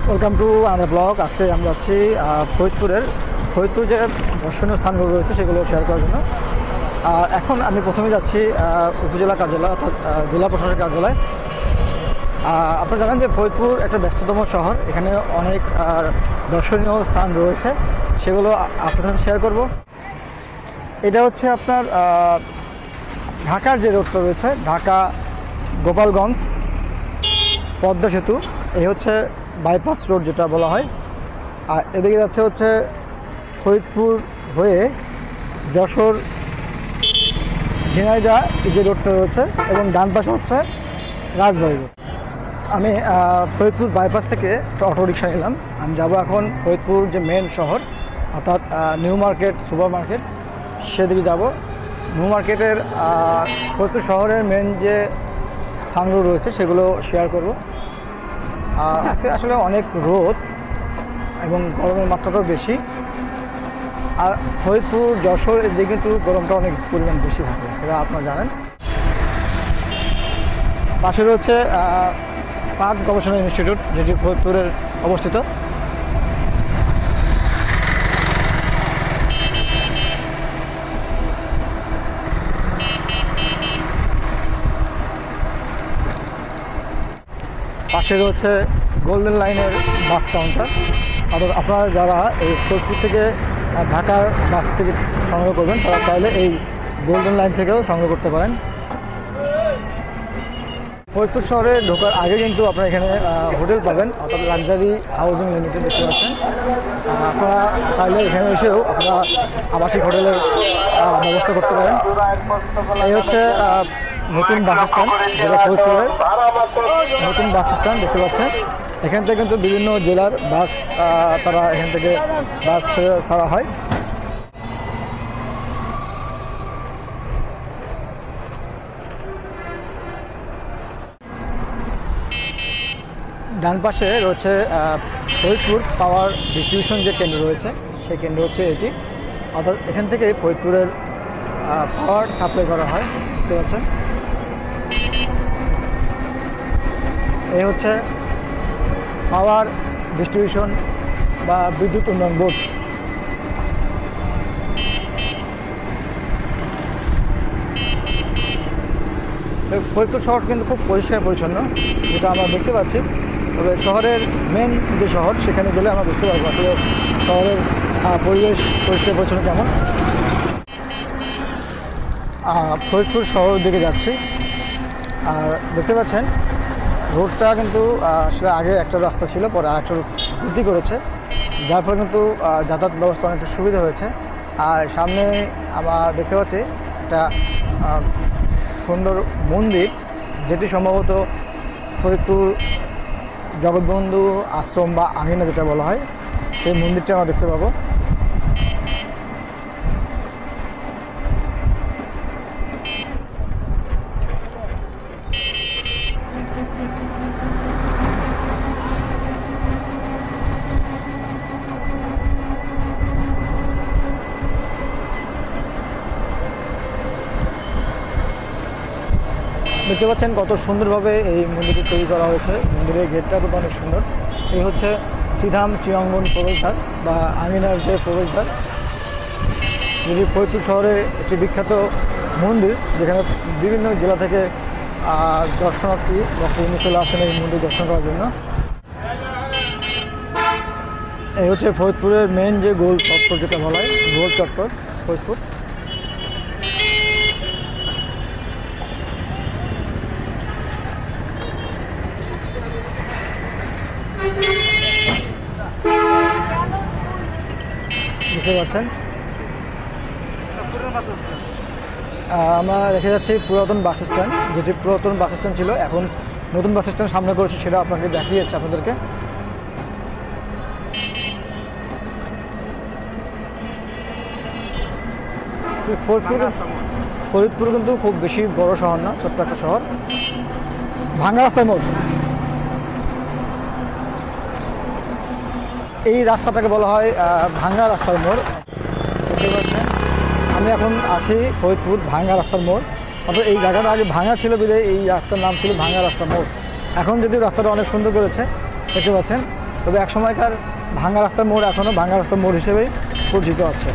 Welcome to another blog. আজকে আমরা যাচ্ছি ফরিদপুর যে দর্শনীয় স্থানগুলো রয়েছে সেগুলো শেয়ার করার জন্য। এখন আমি প্রথমে যাচ্ছি উপজেলা কার্যালয় অর্থাৎ জেলা প্রশাসক কার্যালয়। আপনারা জানেন যে ফরিদপুর একটা ব্যস্ততম শহর, এখানে অনেক দর্শনীয় স্থান রয়েছে, সেগুলো আপনার সাথে শেয়ার করব। এটা হচ্ছে আপনার ঢাকার যে রোডটা রয়েছে, ঢাকা গোপালগঞ্জ পদ্মা সেতু, এই হচ্ছে বাইপাস রোড যেটা বলা হয়। আর এদিকে যাচ্ছে হচ্ছে ফরিদপুর হয়ে যশোর ঝিনাইদহ যে রোডটা রয়েছে, এবং ডান পাশে হচ্ছে রাজবাড়ী রোড। আমি ফরিদপুর বাইপাস থেকে একটা অটোরিকশা নিলাম। আমি যাব এখন ফরিদপুর যে মেন শহর অর্থাৎ নিউ মার্কেট সুপার মার্কেট, সেদিকে যাব। নিউ মার্কেটের ফরিদপুর শহরের মেন যে স্থানগুলো রয়েছে সেগুলো শেয়ার করব। আজকে আসলে অনেক রোদ এবং গরমের মাত্রাটাও বেশি, আর ফরিদপুর যশোর এদিকে কিন্তু গরমটা অনেক পরিমাণ বেশি থাকে, এটা আপনারা জানেন। পাশে রয়েছে পাট গবেষণা ইনস্টিটিউট, যেটি ফরিদপুরের অবস্থিত। পাশে রয়েছে গোল্ডেন লাইনের বাস কাউন্টার। অর্থাৎ আপনারা যারা এই ফরিদপুর থেকে ঢাকার বাস টিকিট সংগ্রহ করবেন, তারা চাইলে এই গোল্ডেন লাইন থেকেও সংগ্রহ করতে পারেন। ফরিদপুর শহরে ঢোকার আগে কিন্তু আপনারা এখানে হোটেল পাবেন, অর্থাৎ লাক্সারি হাউজিং লিমিটেড দেখতে পাচ্ছেন। আপনারা চাইলে এখানে এসেও আপনারা আবাসিক হোটেলের ব্যবস্থা করতে পারেন। এই হচ্ছে নতুন বাস স্ট্যান্ড, যেটা ফরিদপুরের নতুন বাস স্ট্যান্ড দেখতে পাচ্ছেন। এখান থেকে কিন্তু বিভিন্ন জেলার বাস তারা এখান থেকে বাস ছাড়া হয়। ডান পাশে রয়েছে ফরিদপুর পাওয়ার ডিস্ট্রিবিউশন যে কেন্দ্র রয়েছে, সেই কেন্দ্র হচ্ছে এটি। অর্থাৎ এখান থেকে ফরিদপুরের পাওয়ার সাপ্লাই করা হয়, দেখতে পাচ্ছেন। এই হচ্ছে পাওয়ার ডিস্ট্রিবিউশন বা বিদ্যুৎ উন্নয়ন বোর্ড। ফরিদপুর শহর কিন্তু খুব পরিষ্কার পরিচ্ছন্ন, যেটা আমরা দেখতে পাচ্ছি। তবে শহরের মেন যে শহর, সেখানে গেলে আমরা বুঝতে পারবো আসলে শহরের পরিবেশ পরিষ্কার পরিচ্ছন্ন কেমন। ফরিদপুর শহরের দিকে যাচ্ছি, আর দেখতে পাচ্ছেন রোডটা কিন্তু আসলে আগে একটা রাস্তা ছিল, পরে আরেকটা বৃদ্ধি করেছে, যার ফলে কিন্তু যাতায়াত ব্যবস্থা অনেকটা সুবিধা হয়েছে। আর সামনে আমরা দেখতে পাচ্ছি একটা সুন্দর মন্দির, যেটি সম্ভবত ফরিদপুর জগৎবন্ধু আশ্রম বা আঙিনা যেটা বলা হয়, সেই মন্দিরটা আমরা দেখতে পাবো। দেখতে পাচ্ছেন কত সুন্দরভাবে এই মন্দিরটি তৈরি করা হয়েছে। মন্দিরের গেটটা তো অনেক সুন্দর। এই হচ্ছে শ্রীধাম চিরঙ্গন প্রবেশদ্বার বা আঙিনার যে প্রবেশদ্বার, যেটি ফরিদপুর শহরের একটি বিখ্যাত মন্দির, যেখানে বিভিন্ন জেলা থেকে দর্শনার্থী বা কর্মী চলে আসেন এই মন্দির দর্শন করার জন্য। এই হচ্ছে ফরিদপুরের মেন যে গোল চত্বর যেটা বলা হয়, গোল চত্বর ফরিদপুর। দেখতে পাচ্ছেন আমরা রেখে যাচ্ছি পুরাতন বাস স্ট্যান্ড, যেটি পুরাতন বাস স্ট্যান্ড ছিল, এখন নতুন বাস স্ট্যান্ড সামনে করেছে, সেটা আপনাকে দেখিয়েছে আপনাদেরকে। ফরিদপুর কিন্তু খুব বেশি বড় শহর না, ছোট্ট একটা শহর। ভাঙ্গা রাস্তার মোড়, এই রাস্তাটাকে বলা হয় ভাঙ্গা রাস্তার মোড়। দেখতে পাচ্ছেন আমি এখন আছি ফরিদপুর ভাঙ্গা রাস্তার মোড়। অর্থাৎ এই জায়গাটা আগে ভাঙা ছিল বিধায় এই রাস্তার নাম ছিল ভাঙ্গা রাস্তা মোড়। এখন যদিও রাস্তাটা অনেক সুন্দর করেছে, দেখতে পাচ্ছেন তবে একসময়কার ভাঙ্গা রাস্তার মোড় এখনও ভাঙ্গা রাস্তার মোড় হিসেবেই পরিচিত আছে।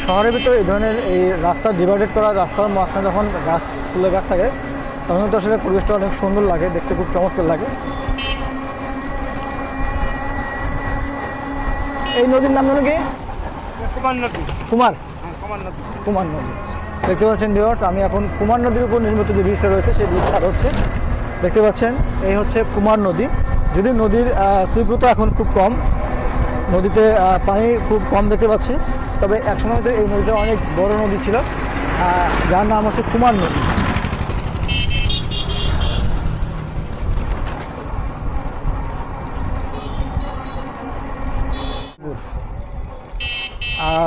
শহরের ভিতরে এই ধরনের এই রাস্তা ডিভাইডেড করা রাস্তার মাঝখানে যখন গাছ ফুলের গাছ থাকে তখন তো আসলে পরিবেশটা অনেক সুন্দর লাগে, দেখতে খুব চমৎকার লাগে। এই নদীর নাম জানো কি? কুমার নদী। কুমার নদী দেখতে পাচ্ছেন ভিউয়ার্স, আমি এখন কুমার নদীর উপর নির্মিত যে ব্রিজটা রয়েছে সেই ব্রিজটা হচ্ছে, দেখতে পাচ্ছেন এই হচ্ছে কুমার নদী। যদি নদীর তীব্রতা এখন খুব কম, নদীতে পানি খুব কম দেখতে পাচ্ছি, তবে একসময় তো এই নদীটা অনেক বড় নদী ছিল, যার নাম হচ্ছে কুমার নদী।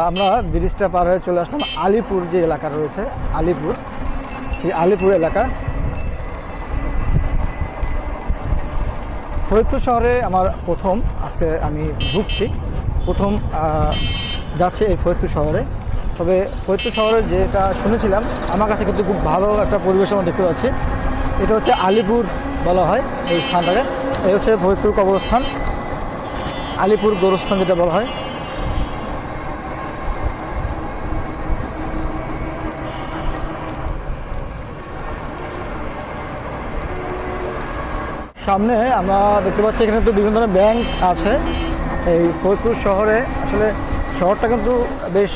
আমরা ব্রিজটা পার হয়ে চলে আসলাম আলিপুর যে এলাকা রয়েছে, আলিপুর, সেই আলিপুর এলাকা। ফরিদপুর শহরে আমার প্রথম, আজকে আমি ঢুকছি, প্রথম যাচ্ছি এই ফরিদপুর শহরে। তবে ফরিদপুর শহরে যেটা শুনেছিলাম, আমার কাছে কিন্তু খুব ভালো একটা পরিবেশ আমরা দেখতে পাচ্ছি। এটা হচ্ছে আলিপুর বলা হয় এই স্থানটাকে। এই হচ্ছে ফরিদপুর কবরস্থান, আলিপুর গোরস্থান যেটা বলা হয়। সামনে আমরা দেখতে পাচ্ছি এখানে তো বিভিন্ন ধরনের ব্যাংক আছে এই ফরিদপুর শহরে। আসলে শহরটা কিন্তু বেশ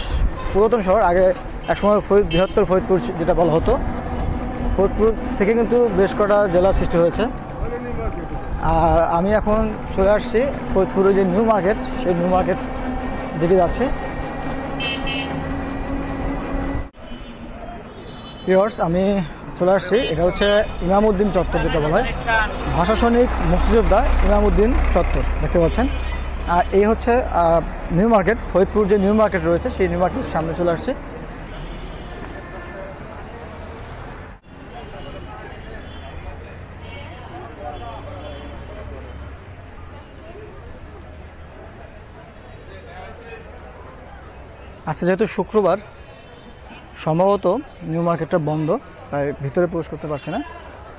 পুরাতন শহর, আগে একসময় বৃহত্তর ফরিদপুর যেটা বলা হতো। ফরিদপুর থেকে কিন্তু বেশ কটা জেলার সৃষ্টি হয়েছে। আর আমি এখন চলে আসছি ফরিদপুরের যে নিউ মার্কেট, সেই নিউ মার্কেট দিকে যাচ্ছি। ভিউয়ার্স, আমি চলে আসছি, এটা হচ্ছে ইমামউদ্দিন চত্বর যেটা বলা হয়, ভাষা সৈনিক মুক্তিযোদ্ধা ইমামউদ্দিন চত্বর দেখতে পাচ্ছেন। আর এই হচ্ছে নিউ মার্কেট, ফরিদপুর যে নিউ মার্কেট রয়েছে সেই নিউ মার্কেটের সামনে চলে আসছে। আচ্ছা, যেহেতু শুক্রবার সম্ভবত নিউ মার্কেটটা বন্ধ, তাই ভিতরে প্রবেশ করতে পারছি না।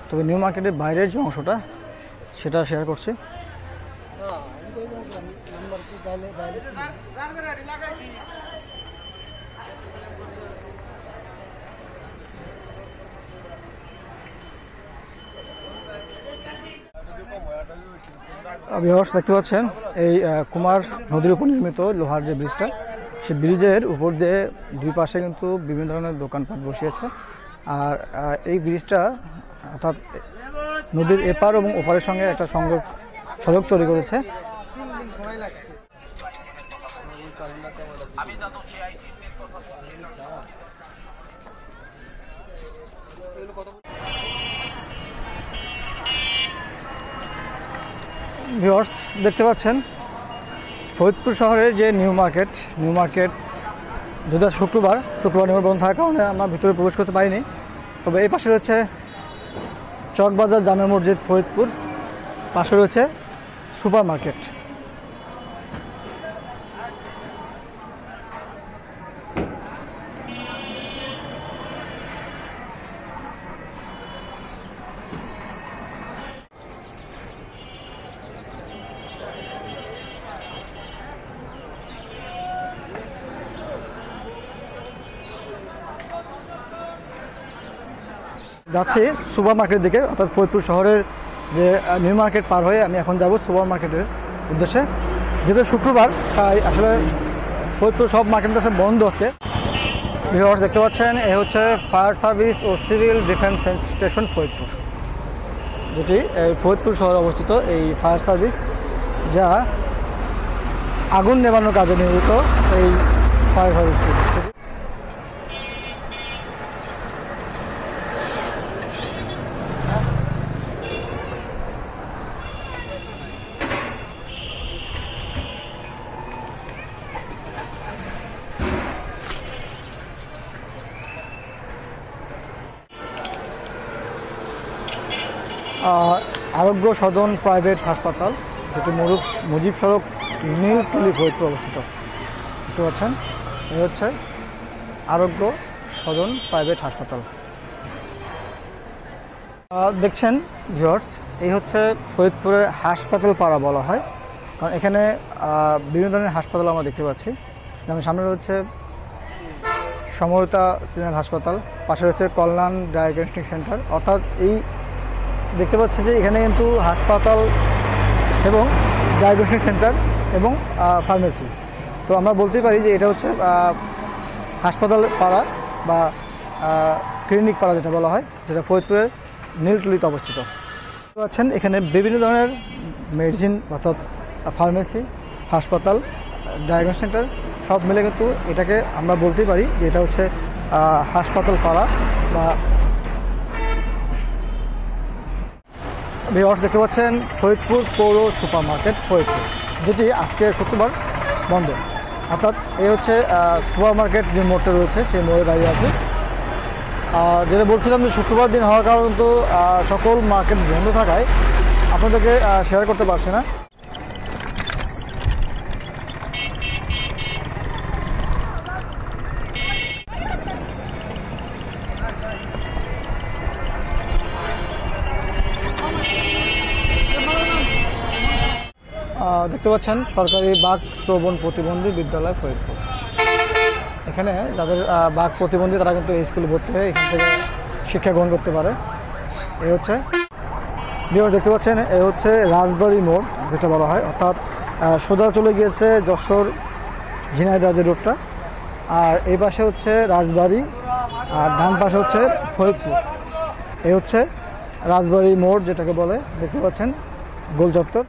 তবে নিউ মার্কেটের বাইরের যে অংশটা সেটা শেয়ার করছি। ভিউয়ার্স, দেখতে পাচ্ছেন এই কুমার নদীর উপর নির্মিত লোহার যে ব্রিজটা, সেই ব্রিজের উপর দিয়ে দুই পাশে কিন্তু বিভিন্ন ধরনের দোকানপাট বসিয়েছে। আর এই ব্রিজটা অর্থাৎ নদীর এপার এবং ওপারের সঙ্গে একটা সড়ক তৈরি করেছে। ভিউয়ার্স, দেখতে পাচ্ছেন ফরিদপুর শহরের যে নিউ মার্কেট যদি শুক্রবার নির্মাণ বন্ধ থাকার কারণে আমরা ভিতরে প্রবেশ করতে পারিনি। তবে এই পাশে রয়েছে চকবাজার জামে মসজিদ ফরিদপুর, পাশে রয়েছে সুপার মার্কেট। যাচ্ছি সুপার মার্কেটের দিকে, অর্থাৎ ফরিদপুর শহরের যে নিউ মার্কেট পার হয়ে আমি এখন যাব সুপার মার্কেটের উদ্দেশ্যে। যেহেতু শুক্রবার তাই আসলে ফরিদপুর সব মার্কেট আসলে বন্ধ আজকে। ভিউয়ার্স, দেখতে পাচ্ছেন এ হচ্ছে ফায়ার সার্ভিস ও সিভিল ডিফেন্স স্টেশন ফরিদপুর, যেটি এই ফরিদপুর শহরে অবস্থিত। এই ফায়ার সার্ভিস যা আগুন নেভানোর কাজে নিয়োজিত এই ফায়ার সার্ভিসটি। আরও আরোগ্য সদন প্রাইভেট হাসপাতাল, যেটি মুজিব সড়ক, নীলতলি, ফরিদপুর অবস্থিত। দেখতে পাচ্ছেন, এই হচ্ছে আরোগ্য সদন প্রাইভেট হাসপাতাল। দেখছেন ভিউয়ার্স, এই হচ্ছে ফরিদপুরের হাসপাতাল পাড়া বলা হয়, কারণ এখানে বিভিন্ন ধরনের হাসপাতাল আমরা দেখতে পাচ্ছি। যেমন সামনে রয়েছে সমরতা জেনারেল হাসপাতাল, পাশে রয়েছে কল্যাণ ডায়াগনস্টিক সেন্টার। অর্থাৎ এই দেখতে পাচ্ছি যে এখানে কিন্তু হাসপাতাল এবং ডায়াগনস্টিক সেন্টার এবং ফার্মেসি। তো আমরা বলতেই পারি যে এটা হচ্ছে হাসপাতাল পাড়া বা ক্লিনিক পাড়া যেটা বলা হয়, যেটা ফরিদপুরের নীলতলিতে অবস্থিত। দেখতে পাচ্ছেন এখানে বিভিন্ন ধরনের মেডিসিন, অর্থাৎ ফার্মেসি, হাসপাতাল, ডায়াগনস্টিক সেন্টার সব মিলে কিন্তু এটাকে আমরা বলতেই পারি যে এটা হচ্ছে হাসপাতাল পাড়া বা ভিউয়ার্স। দেখতে পাচ্ছেন ফরিদপুর পৌর সুপার মার্কেট ফরিদপুর, যেটি আজকে শুক্রবার বন্ধ। অর্থাৎ এই হচ্ছে সুপার মার্কেট যে মোড়টা রয়েছে সেই মোড়ে দাঁড়িয়ে আছে। যেটা বলছিলাম যে শুক্রবার দিন হওয়ার কারণে কিন্তু সকল মার্কেট বন্ধ থাকায় আপনাদেরকে শেয়ার করতে পারছি না। দেখতে পাচ্ছেন সরকারি বাক শ্রবণ প্রতিবন্ধী বিদ্যালয় ফরিদপুর। এখানে যাদের বাক প্রতিবন্ধী তারা কিন্তু এই স্কুলে ভর্তি হয়ে এখান থেকে শিক্ষা গ্রহণ করতে পারে। এই হচ্ছে দেখতে পাচ্ছেন, এই হচ্ছে রাজবাড়ি মোড় যেটা বলা হয়, অর্থাৎ সোজা চলে গিয়েছে যশোর ঝিনাইদহ যে রোডটা, আর এই পাশে হচ্ছে রাজবাড়ি আর ডান পাশে হচ্ছে ফরিদপুর। এই হচ্ছে রাজবাড়ি মোড় যেটাকে বলে। দেখতে পাচ্ছেন গোল চত্বর।